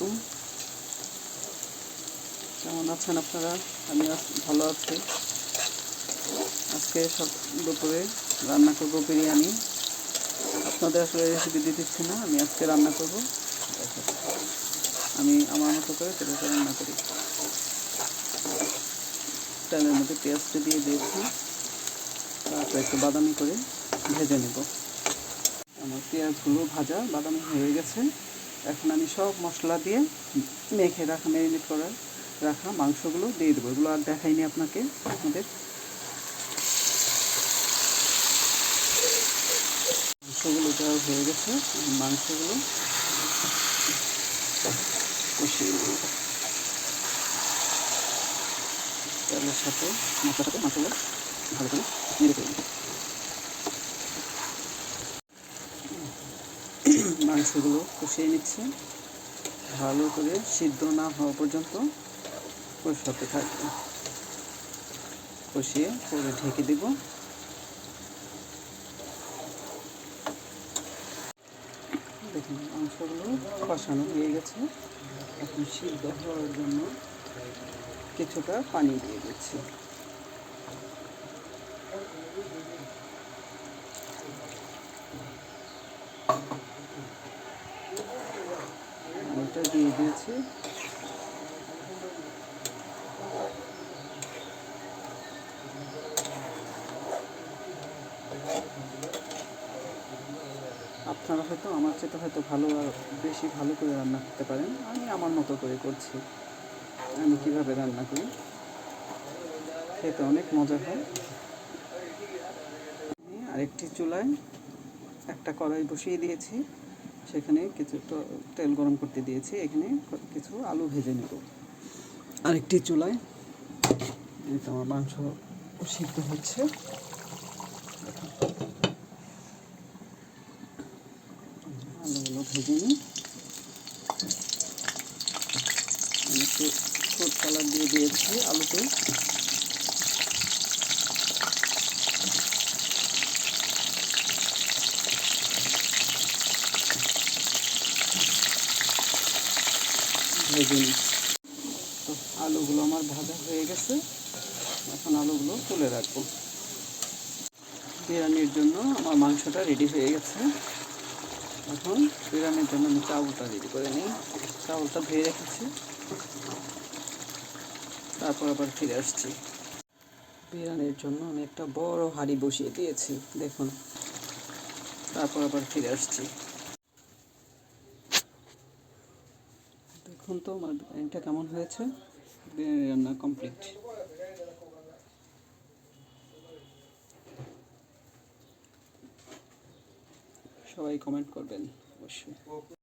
আলাইকুম। কেমন আছেন আপনারা? আমি ভালো আছি। আজকে দুপুরে রান্না করব বিরিয়ানি। আপনাদের আসলে রেসিপি দিচ্ছি না, আমি আজকে রান্না করব। আমি আমার মতো করে তেলেতে রান্না করি। তেলের মধ্যে পেঁয়াজটা দিয়ে দিয়েছি, তারপর একটু বাদামি করে ভেজে নেব। আমার পেঁয়াজগুলো ভাজা বাদামি হয়ে গেছে। এখন আমি সব মশলা দিয়ে মেখে রাখা, ম্যারিনেট করে রাখা মাংসগুলো দিয়ে দেবো। এগুলো আর দেখাইনি আপনাদের। মাংসগুলো দেওয়া হয়ে গেছে। মাংসগুলো কষিয়ে নেব তেলের সাথে, মশলার সাথে মাংসগুলো ভালো করে নেড়ে ফেলব। মাংসগুলো কষিয়ে নিচ্ছে, ভালো করে সিদ্ধ না হওয়া পর্যন্ত কষাতে থাকবে। কষিয়ে পরে ঢেকে দেব। দেখুন মাংসগুলো কষানো হয়ে গেছে। এখন সিদ্ধ হওয়ার জন্য কিছুটা পানি দিয়ে দিচ্ছি। পানিটা দিয়ে দিয়েছি। আপনারা হয়তো আমার চেয়ে হয়তো বেশি ভালো করে রান্না করতে পারেন। আমি আমার মতো করে করছি। আমি কীভাবে রান্না করি, খেতে অনেক মজা হয়। আমি আরেকটি চুলায় একটা কড়াই বসিয়ে দিয়েছি, সেখানে কিছু তেল গরম করতে দিয়েছি। এখানে কিছু আলু ভেজে নেব। আরেকটি চুলায় আমার মাংস সিদ্ধ হচ্ছে। আলুগুলো ভেজে নিই। আমি একটু ফুড কালার দিয়ে দিয়েছি আলুতে। ভেজে নিই। তো আলুগুলো আমার ভাজা হয়ে গেছে। এখন আলুগুলো তুলে রাখবো। বিরিয়ানির জন্য আমার মাংসটা রেডি হয়ে গেছে। এখন বিরিয়ানির জন্য আমি চাউলটা রেডি করে নিই। চাউলটা ধুয়ে রেখেছি, তারপর আবার ফিরে আসছি। বিরিয়ানির জন্য আমি একটা বড় হাঁড়ি বসিয়ে দিয়েছি, দেখুন। তারপর আবার ফিরে আসছি। দেখুন তো আমার বিরিয়ানিটা কেমন হয়েছে। বিরিয়ানি রান্না কমপ্লিট। সবাই কমেন্ট করবেন অবশ্যই।